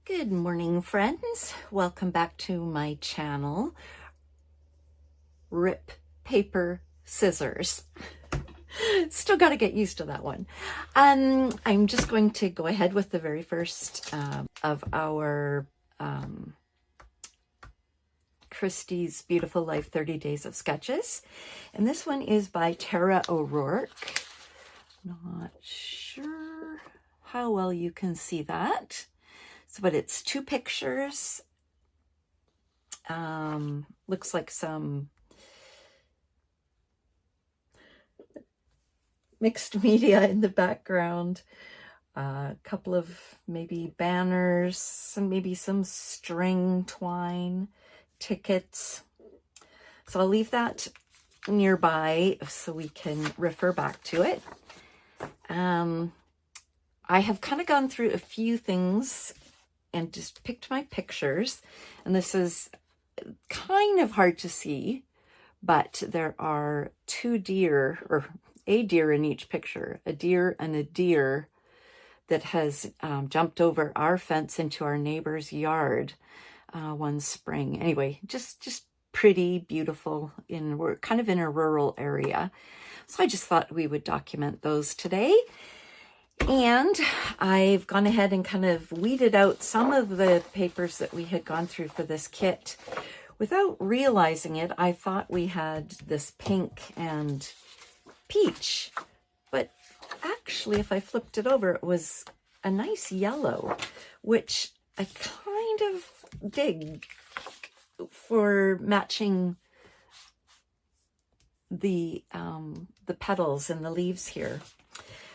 Good morning, friends. Welcome back to my channel, Rip Paper Scissors. Still got to get used to that one. I'm just going to go ahead with the very first of our Christie's Beautiful Life 30 Days of Sketches. And this one is by Tara O'Rourke. Not sure how well you can see that. So, but it's two pictures. Looks like some mixed media in the background. A couple of maybe banners, maybe some string twine, tickets. So I'll leave that nearby so we can refer back to it. I have kind of gone through a few things and just picked my pictures, and this is kind of hard to see, but there are two deer, or a deer in each picture, a deer and a deer that has jumped over our fence into our neighbor's yard one spring. Anyway, just pretty beautiful. We're kind of in a rural area, so I just thought we would document those today. And I've gone ahead and kind of weeded out some of the papers that we had gone through for this kit. Without realizing it, I thought we had this pink and peach, but actually, if I flipped it over, it was a nice yellow, which I kind of dig for matching the petals and the leaves here.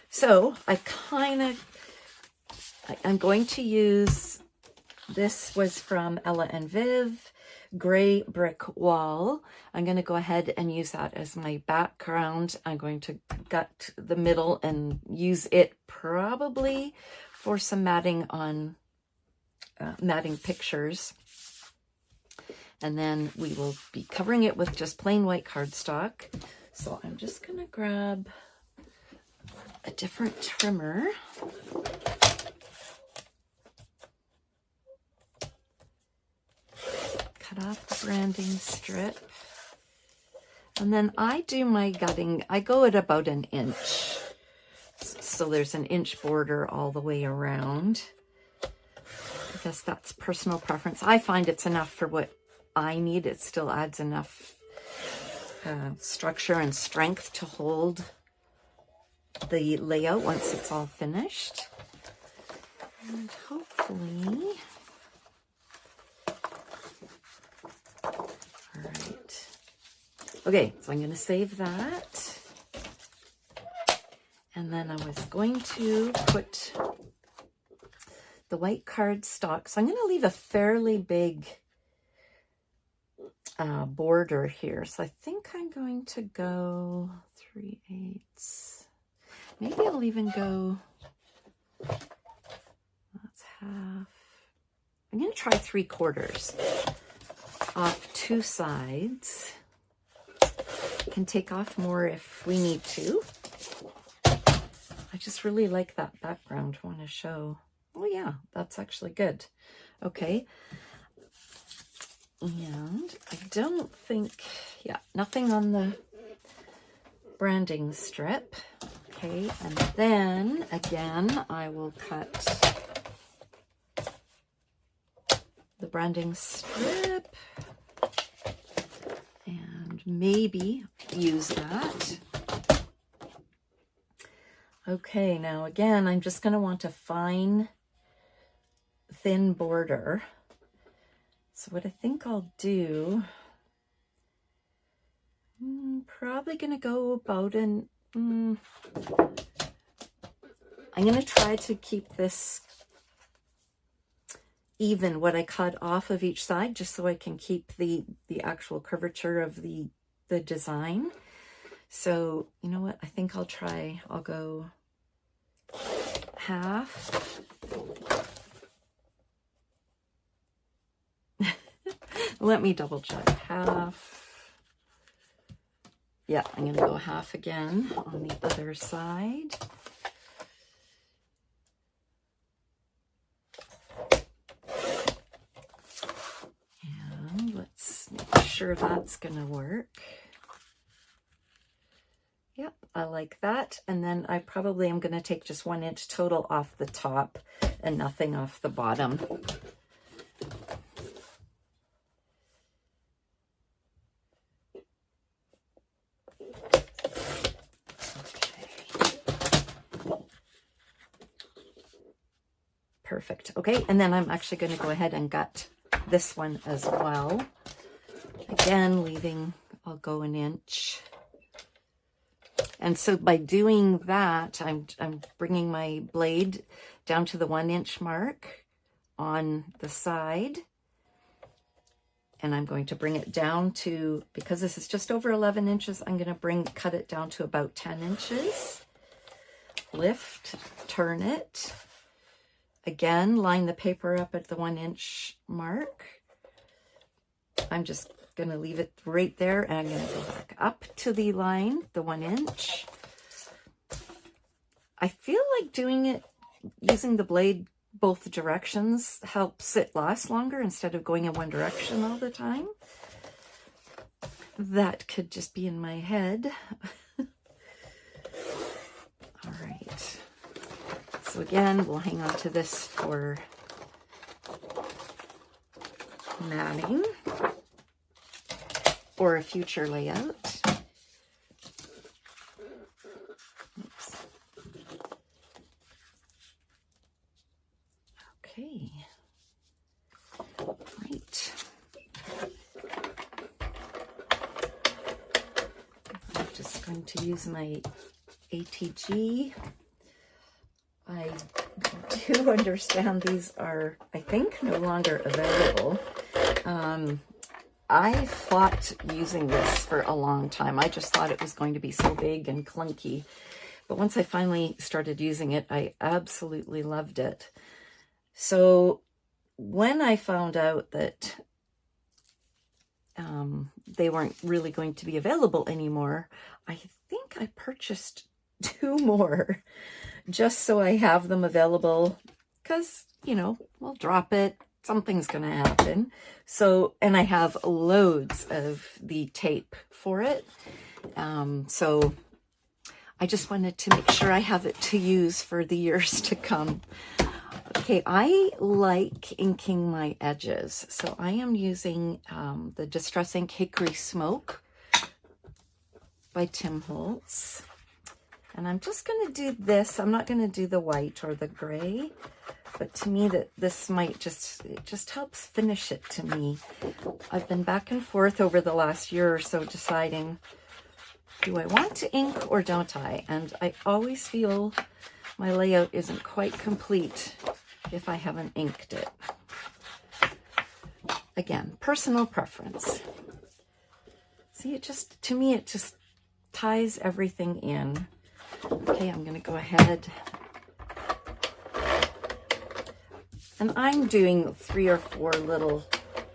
So I'm going to use, this was from Ella and Viv, Gray Brick Wall. I'm going to go ahead and use that as my background. I'm going to gut the middle and use it probably for some matting on matting pictures. And then we will be covering it with just plain white cardstock. So I'm just going to grab a different trimmer. Cut off the branding strip. And then I do my gutting. I go at about an inch. So there's an inch border all the way around. I guess that's personal preference. I find it's enough for what I need. It still adds enough structure and strength to hold the layout once it's all finished. And hopefully, all right. Okay, so I'm going to save that. And then I was going to put the white cardstock. So I'm going to leave a fairly big border here. So I think I'm going to go 3/8. Maybe I'll even go, that's half. I'm going to try 3/4 off two sides. Can take off more if we need to. I just really like that background. I want to show. Oh yeah, that's actually good. Okay. And I don't think, yeah, nothing on the branding strip. Okay, and then again, I will cut the branding strip and maybe use that. Okay, now again, I'm just going to want a fine, thin border. So what I think I'll do, probably going to go about an, I'm going to try to keep this even, what I cut off of each side, just so I can keep the actual curvature of the design. So, you know what? I think I'll go half. Let me double check. Half. Yeah, I'm going to go half again on the other side. sure that's gonna work. Yep, I like that. And then I probably am gonna take just 1 inch total off the top and nothing off the bottom. Perfect. Okay, and then I'm actually going to go ahead and gut this one as well. Again, leaving, I'll go 1 inch. And so by doing that, I'm bringing my blade down to the 1 inch mark on the side. And I'm going to bring it down to, because this is just over 11 inches, I'm going to cut it down to about 10 inches. Lift, turn it. Again, line the paper up at the 1 inch mark. I'm just going to leave it right there, and I'm going to go back up to the line, the 1 inch. I feel like doing it using the blade both directions helps it last longer instead of going in one direction all the time. That could just be in my head. All right. So again, we'll hang on to this for matting or a future layout. Oops. Okay. Right. I'm just going to use my ATG. I do understand these are, I think, no longer available. I fought using this for a long time. I just thought it was going to be so big and clunky. But once I finally started using it, I absolutely loved it. So when I found out that they weren't really going to be available anymore, I think I purchased 2 more just so I have them available, because, you know, we'll drop it. Something's going to happen. So, and I have loads of the tape for it. So I just wanted to make sure I have it to use for the years to come. Okay, I like inking my edges. So I am using the Distress Ink Hickory Smoke by Tim Holtz. And I'm just going to do this. I'm not going to do the white or the gray. But to me, this might it just helps finish it to me. I've been back and forth over the last year or so deciding, do I want to ink or don't I? And I always feel my layout isn't quite complete if I haven't inked it. Again, personal preference. See, to me, it just ties everything in. Okay, I'm going to go ahead. And I'm doing 3 or 4 little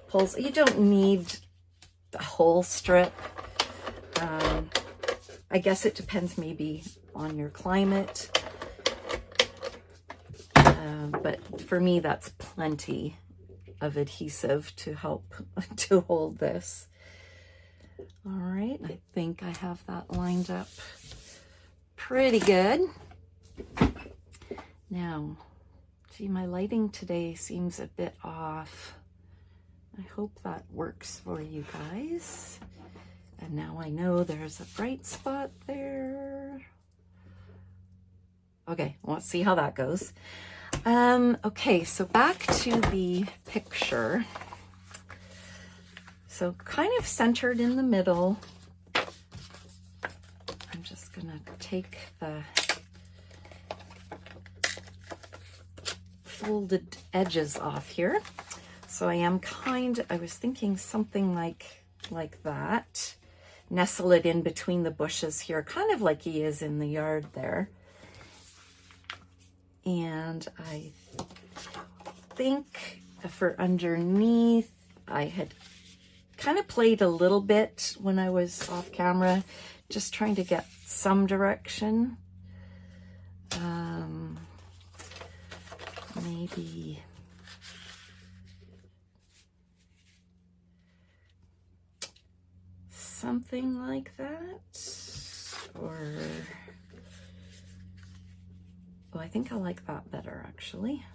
pulls. You don't need the whole strip. I guess it depends maybe on your climate. But for me, that's plenty of adhesive to help to hold this. All right, I think I have that lined up pretty good. Now, gee, my lighting today seems a bit off. I hope that works for you guys. And now I know there's a bright spot there. Okay, let's see how that goes. Okay, so back to the picture. So kind of centered in the middle. I'm just gonna take the folded edges off here. So I was thinking something like that. Nestle it in between the bushes here, kind of like he is in the yard there. And I think for underneath, I had kind of played a little bit when I was off camera, just trying to get some direction. Maybe something like that, or, oh, I think I like that better actually.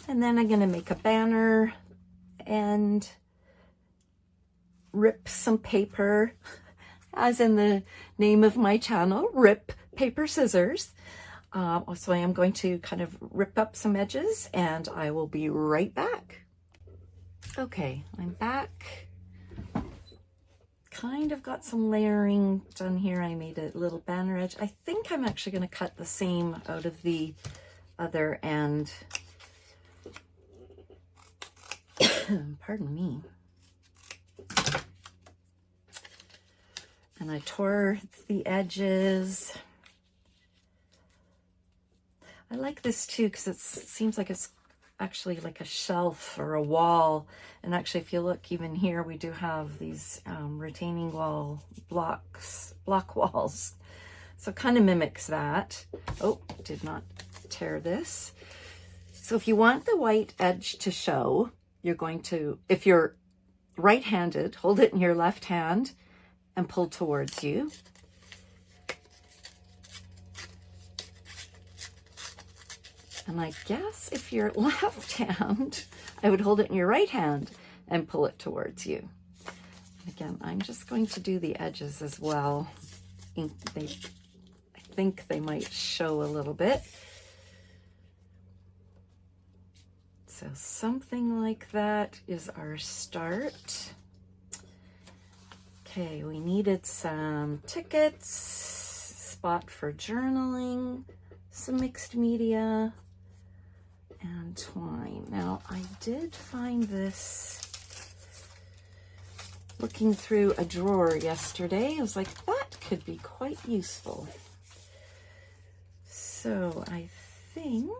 And then I'm gonna make a banner and rip some paper, as in the name of my channel, Rip Paper Scissors. So I am going to kind of rip up some edges and I will be right back. Okay, I'm back. Kind of got some layering done here. I made a little banner edge. I think I'm actually going to cut the same out of the other end. Pardon me. And I tore the edges. I like this too because it seems like it's actually like a shelf or a wall. And actually, if you look even here, we do have these retaining wall block walls. So it kind of mimics that. Oh, did not tear this. So if you want the white edge to show, you're going to, if you're right-handed, hold it in your left hand and pull towards you. And I guess if you're left hand, I would hold it in your right hand and pull it towards you. And again, I'm just going to do the edges as well. I think they might show a little bit. So something like that is our start. Okay, we needed some tickets, spot for journaling, some mixed media, and twine. Now, I did find this looking through a drawer yesterday. I was like, that could be quite useful. So I think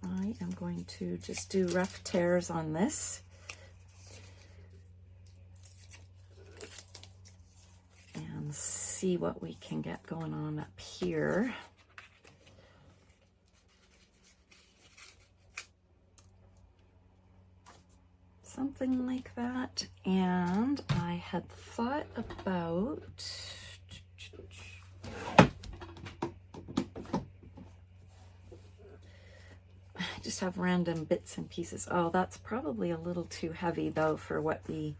I am going to just do rough tears on this. And see what we can get going on up here. Something like that. And I had thought about I just have random bits and pieces. Oh, that's probably a little too heavy though for what the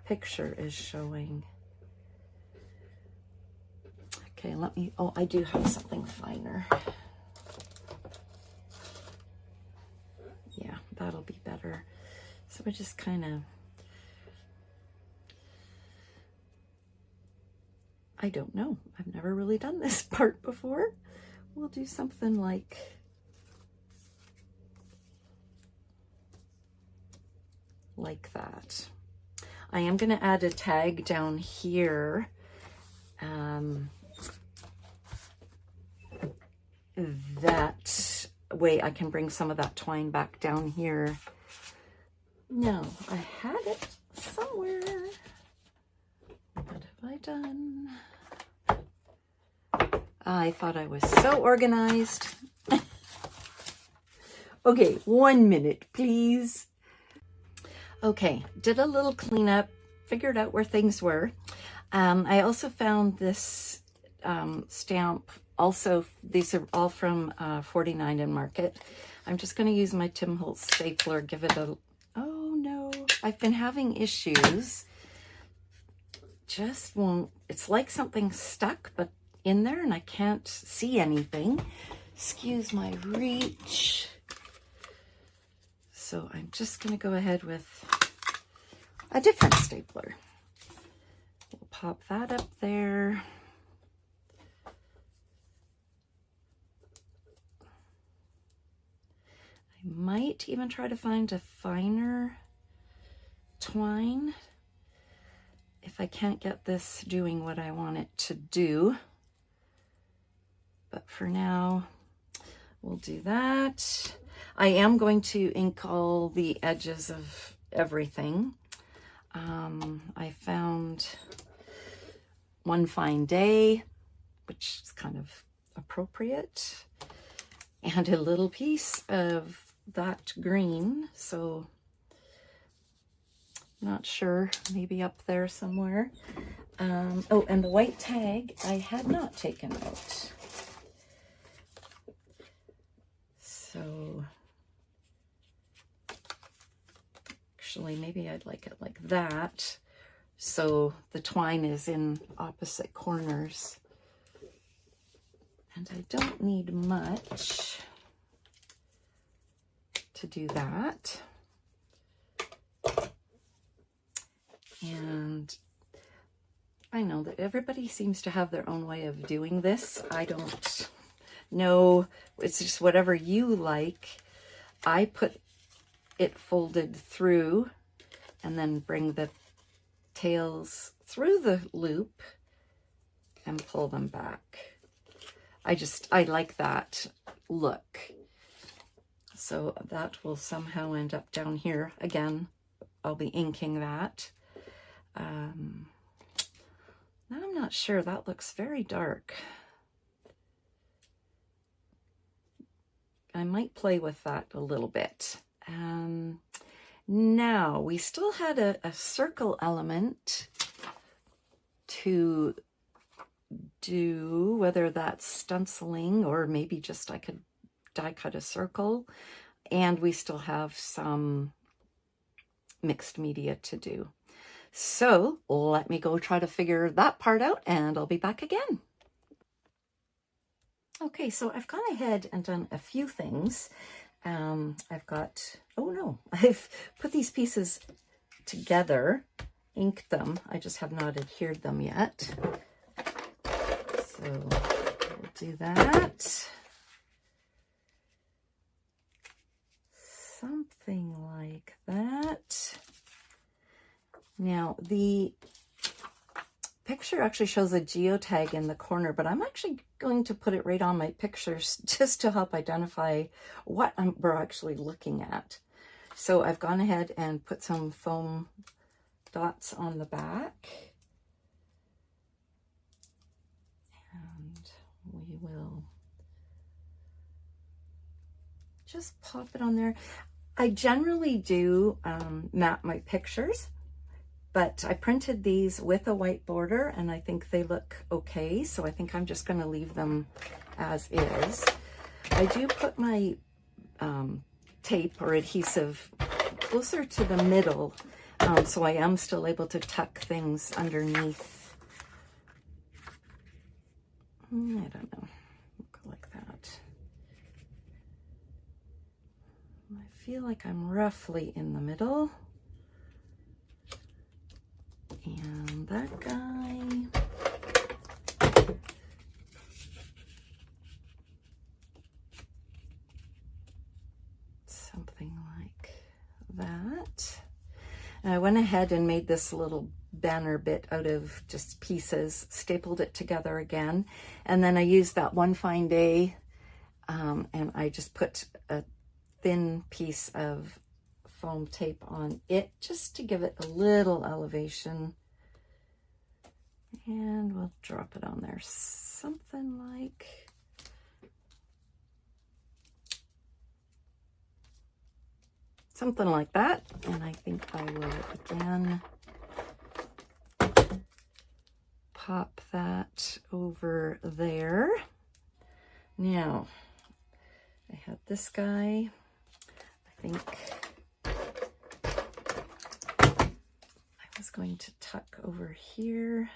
picture is showing. Okay, let me, oh, I do have something finer. Yeah, that'll be better. So I just kind of, I don't know. I've never really done this part before. We'll do something like that. I am going to add a tag down here. That way I can bring some of that twine back down here. No, I had it somewhere. What have I done? I thought I was so organized. Okay, 1 minute, please. Okay, did a little cleanup, figured out where things were. I also found this stamp. Also, these are all from 49 in Market. I'm just going to use my Tim Holtz stapler, give it a, oh no, I've been having issues. Just won't, it's like something stuck but in there and I can't see anything. Excuse my reach. So I'm just going to go ahead with a different stapler. We'll pop that up there. I might even try to find a finer twine if I can't get this doing what I want it to do. But for now, we'll do that. I am going to ink all the edges of everything. I found One Fine Day, which is kind of appropriate, and a little piece of that green. So Not sure, maybe up there somewhere. Oh, and the white tag I had not taken out. So actually, maybe I'd like it like that. So the twine is in opposite corners. And I don't need much to do that. And I know that everybody seems to have their own way of doing this. I don't know. It's just whatever you like. I put it folded through and then bring the tails through the loop and pull them back. I like that look. So that will somehow end up down here. Again, I'll be inking that. Now I'm not sure, that looks very dark. I might play with that a little bit. Now we still had a circle element to do, whether that's stenciling or maybe just I could die cut a circle, and we still have some mixed media to do. So let me go try to figure that part out and I'll be back again. Okay, so I've gone ahead and done a few things. I've put these pieces together, inked them. I just have not adhered them yet. So we'll do that. Something like that. Now, the picture actually shows a geotag in the corner, but I'm actually going to put it right on my pictures just to help identify what we're actually looking at. So I've gone ahead and put some foam dots on the back. And we will just pop it on there. I generally do map my pictures, but I printed these with a white border and I think they look okay. So I think I'm just going to leave them as is. I do put my tape or adhesive closer to the middle, so I am still able to tuck things underneath. I don't know, like that. I feel like I'm roughly in the middle. And that guy. Something like that. And I went ahead and made this little banner bit out of just pieces, stapled it together again. And then I used that One Fine Day, and I just put a thin piece of foam tape on it just to give it a little elevation, and we'll drop it on there something like that. And I think I will again pop that over there. Now I had this guy, I think I was going to tuck over here.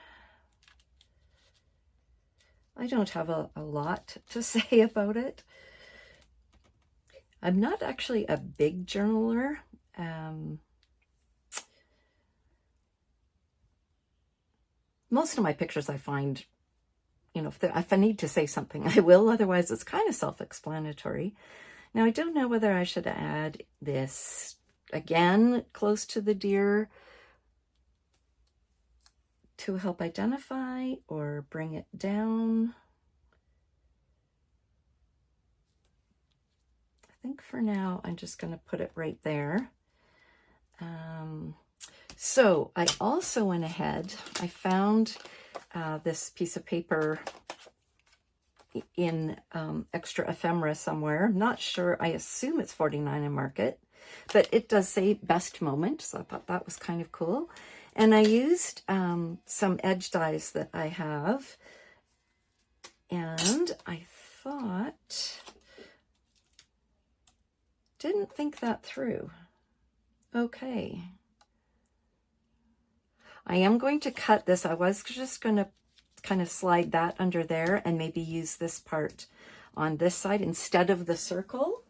I don't have a lot to say about it. I'm not actually a big journaler. Most of my pictures I find, you know, if I need to say something, I will. Otherwise, it's kind of self-explanatory. Now, I don't know whether I should add this again close to the deer to help identify or bring it down. I think for now, I'm just going to put it right there. So I also went ahead, I found this piece of paper in Extra Ephemera somewhere. I'm not sure, I assume it's 49 in Market. but it does say best moment, so I thought that was kind of cool. And I used some edge dies that I have, and I thought, didn't think that through. Okay. I am going to cut this. I was just going to kind of slide that under there and maybe use this part on this side instead of the circle.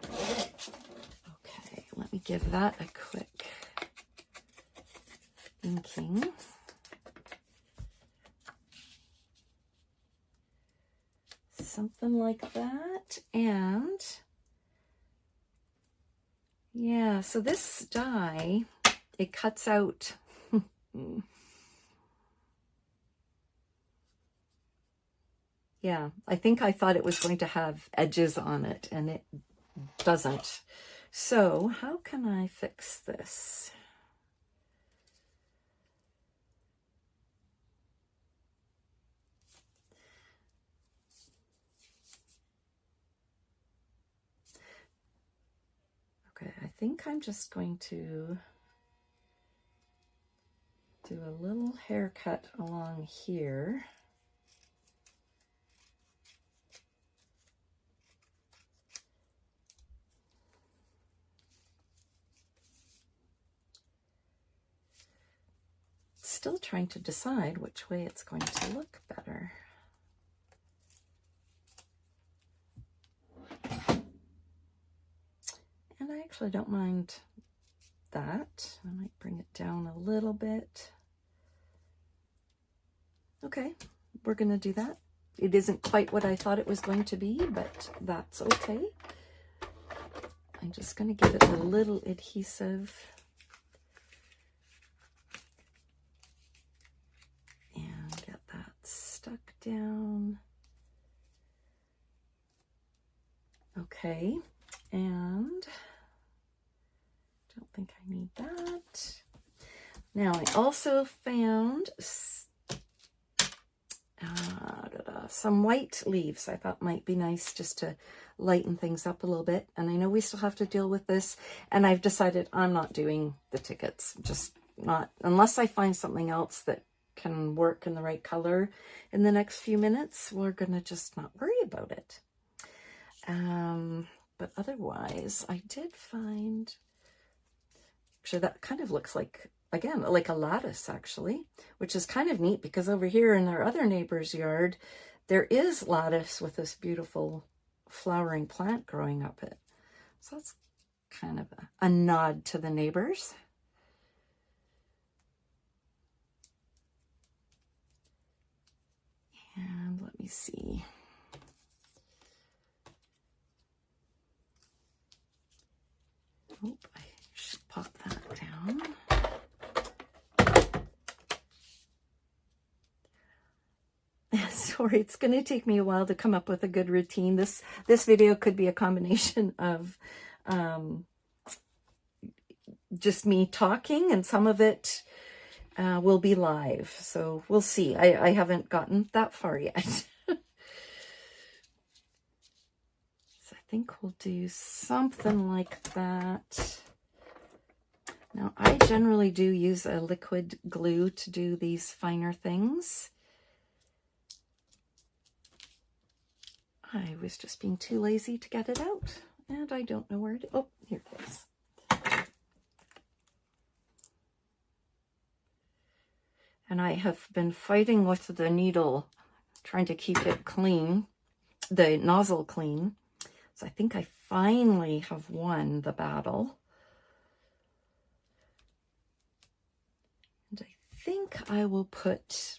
Okay, let me give that a quick inking. Something like that. And yeah, so this die, it cuts out. Yeah, I think I thought it was going to have edges on it, and it doesn't. So how can I fix this? Okay, I think I'm just going to do a little haircut along here. Still trying to decide which way it's going to look better. And I actually don't mind that. I might bring it down a little bit. Okay, we're going to do that. It isn't quite what I thought it was going to be, but that's okay. I'm just going to give it a little adhesive. And get that stuck down. Okay, and don't think I need that. Now I also found some white leaves I thought might be nice just to lighten things up a little bit. And I know we still have to deal with this, and I've decided I'm not doing the tickets, just not, unless I find something else that can work in the right color in the next few minutes. We're gonna just not worry about it. But otherwise I did find, actually that kind of looks like, again, like a lattice actually, which is kind of neat because over here in our other neighbor's yard, there is lattice with this beautiful flowering plant growing up it. So that's kind of a nod to the neighbors. And let me see. Oh, I should pop that down. Sorry, it's going to take me a while to come up with a good routine. This video could be a combination of just me talking, and some of it will be live. So we'll see. I haven't gotten that far yet. So I think we'll do something like that. Now, I generally do use a liquid glue to do these finer things. I was just being too lazy to get it out, and I don't know where it is. Oh, here it is. And I have been fighting with the needle, trying to keep it clean, the nozzle clean. So I think I finally have won the battle. And I think I will put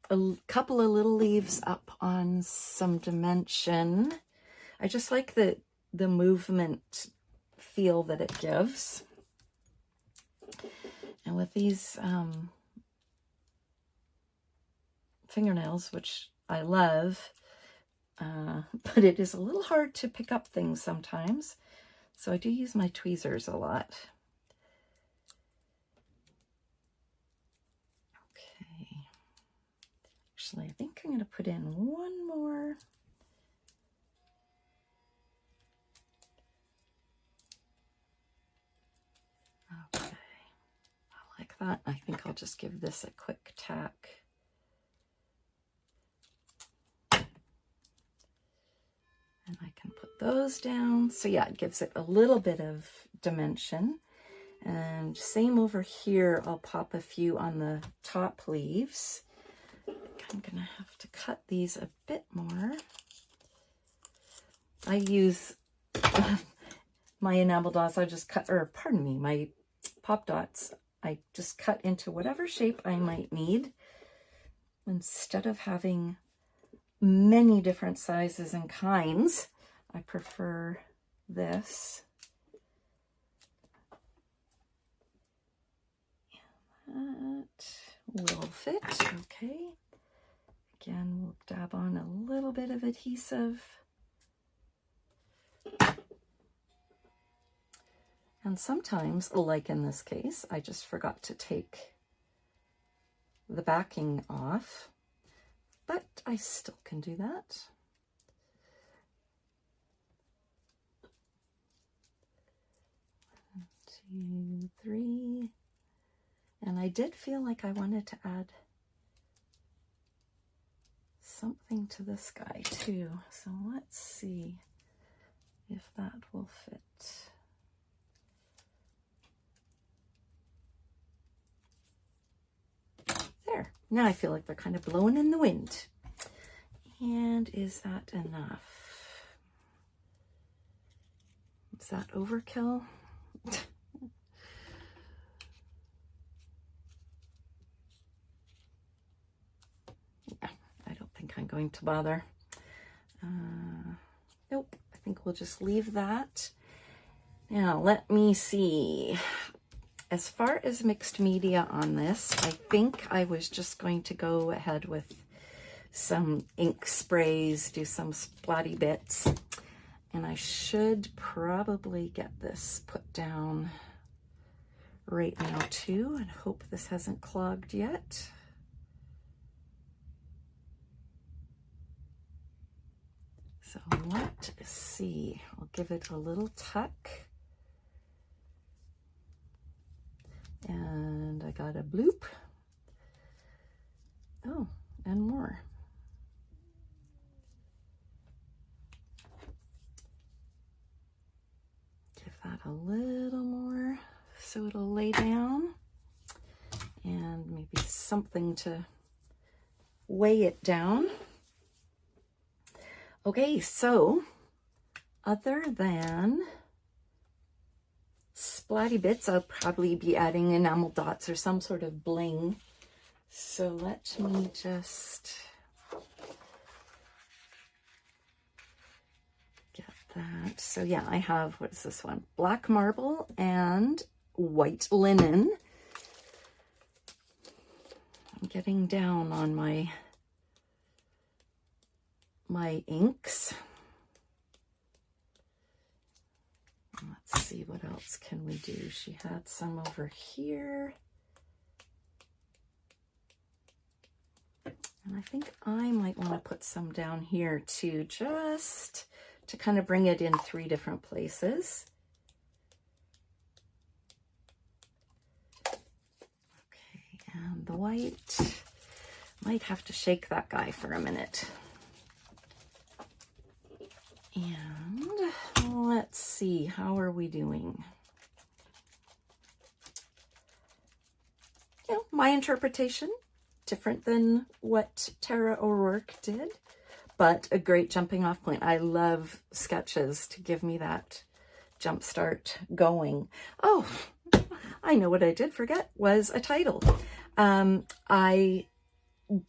a couple of little leaves up on some dimension. I just like the movement feel that it gives. And with these fingernails, which I love, but it is a little hard to pick up things sometimes. So I do use my tweezers a lot. Actually, I think I'm going to put in one more. that. I think I'll just give this a quick tack. And I can put those down. So yeah, it gives it a little bit of dimension. And same over here, I'll pop a few on the top leaves. I'm gonna have to cut these a bit more. I use my enamel dots, I just cut, or pardon me, my pop dots, I just cut into whatever shape I might need. Instead of having many different sizes and kinds, I prefer this. That will fit, okay. Again, we'll dab on a little bit of adhesive. And sometimes, like in this case, I just forgot to take the backing off, but I still can do that. 1, 2, 3. And I did feel like I wanted to add something to this guy too. So let's see if that will fit. There. Now I feel like they're kind of blowing in the wind. And is that enough? Is that overkill? I'm going to bother. Nope, I think we'll just leave that. Now, let me see. As far as mixed media on this, I think I was just going to go ahead with some ink sprays, do some splatty bits, and I should probably get this put down right now too, and hope this hasn't clogged yet. So let's see, I'll give it a little tuck. And I got a bloop. Oh, and more. Give that a little more so it'll lay down. And maybe something to weigh it down. Okay, so other than splatty bits, I'll probably be adding enamel dots or some sort of bling. So let me just get that. So yeah, I have, what is this one? Black marble and white linen. I'm getting down on my inks. Let's see, what else can we do? She had some over here. And I think I might want to put some down here too, just to kind of bring it in 3 different places. Okay, and the white, might have to shake that guy for a minute. And let's see, how are we doing? You know, my interpretation, different than what Tara O'Rourke did, but a great jumping off point. I love sketches to give me that jump start going. Oh, I know what I did forget was a title. I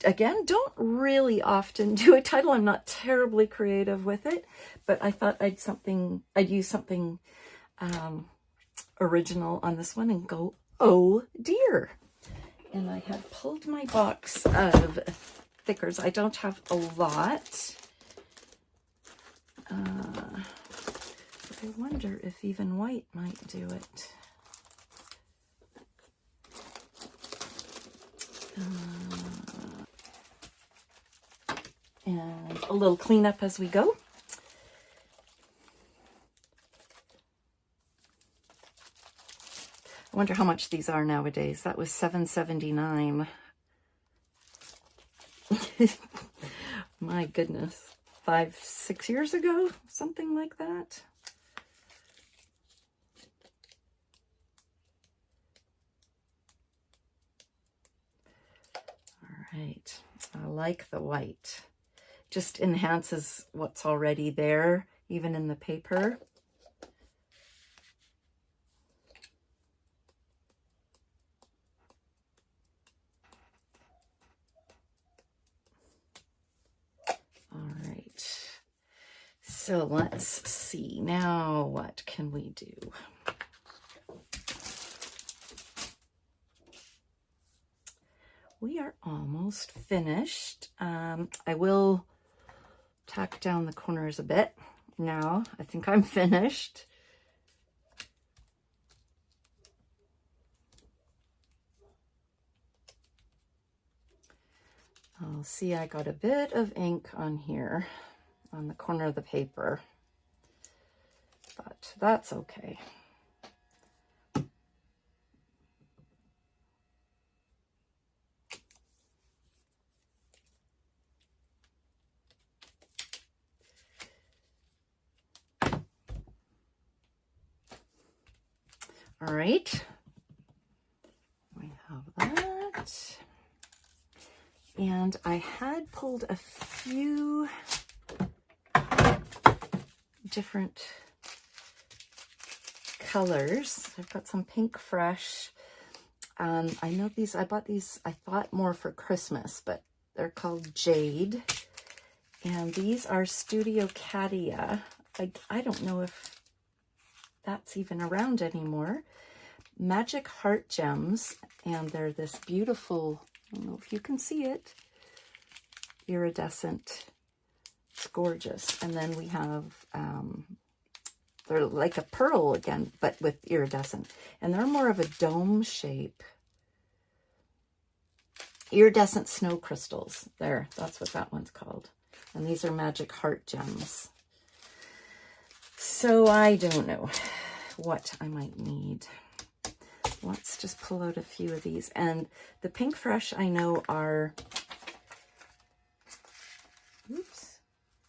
again, don't really often do a title. I'm not terribly creative with it, but I thought I'd use something original on this one and go, oh dear. And I had pulled my box of thickers. I don't have a lot. But I wonder if even white might do it. And a little cleanup as we go. I wonder how much these are nowadays. That was $7.79. My goodness. 5-6 years ago, something like that. All right. I like the white. Just enhances what's already there, even in the paper. So let's see, now what can we do? We are almost finished. I will tack down the corners a bit. Now, I think I'm finished. I'll see I got a bit of ink on here, on the corner of the paper, but that's okay. All right, we have that. And I had pulled a few different colors. I've got some Pink Fresh. I know these, I bought these, I thought more for Christmas, but they're called Jade. And these are Studio Cadia. I don't know if that's even around anymore. Magic Heart Gems, and they're this beautiful, I don't know if you can see it, iridescent. It's gorgeous. And then we have, they're like a pearl again, but with iridescent. And they're more of a dome shape. Iridescent snow crystals. There, that's what that one's called. And these are Magic Heart Gems. So I don't know what I might need. Let's just pull out a few of these. And the Pink Fresh I know are, oops,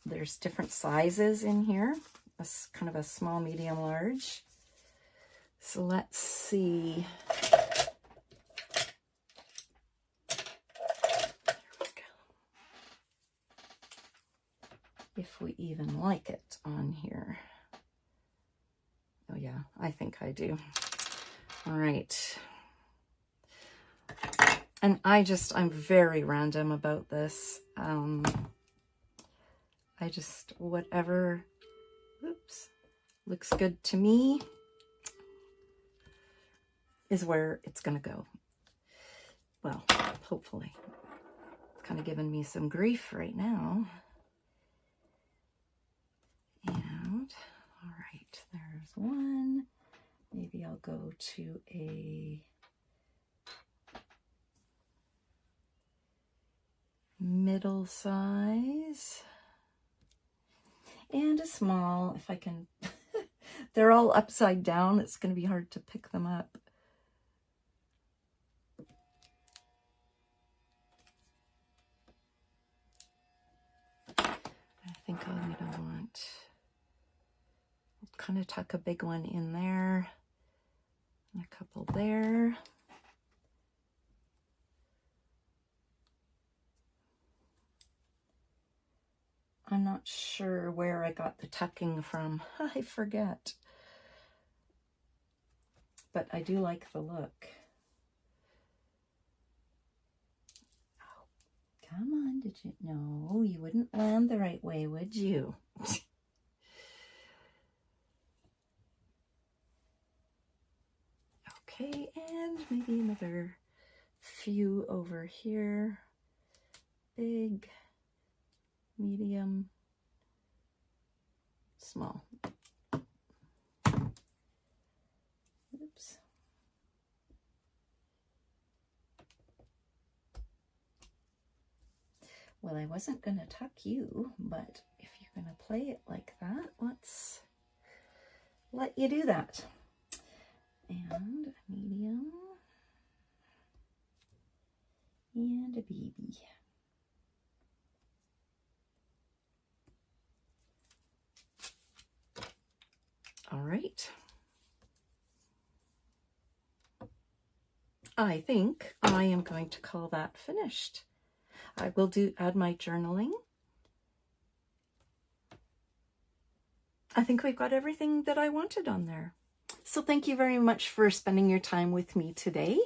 there's different sizes in here. A kind of a small, medium, large. So let's see. There we go. If we even like it on here. Oh yeah, I think I do. All right. And I'm very random about this. I just, whatever, oops, looks good to me is where it's gonna go. Well, hopefully. It's kind of giving me some grief right now. And, all right, there's one. Maybe I'll go to a middle size and a small, if I can. They're all upside down. It's going to be hard to pick them up. I think I'm going to want, kind of tuck a big one in there. And a couple there. I'm not sure where I got the tucking from. I forget. But I do like the look. Oh, come on, did you? No, you wouldn't land the right way, would you? Okay, and maybe another few over here. Big, medium, small. Oops. Well, I wasn't going to tuck you, but if you're going to play it like that, let's let you do that. and a medium and a baby. All right. I think I am going to call that finished. I will add my journaling. I think we've got everything that I wanted on there. So thank you very much for spending your time with me today,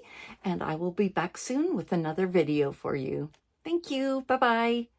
and I will be back soon with another video for you. Thank you. Bye-bye.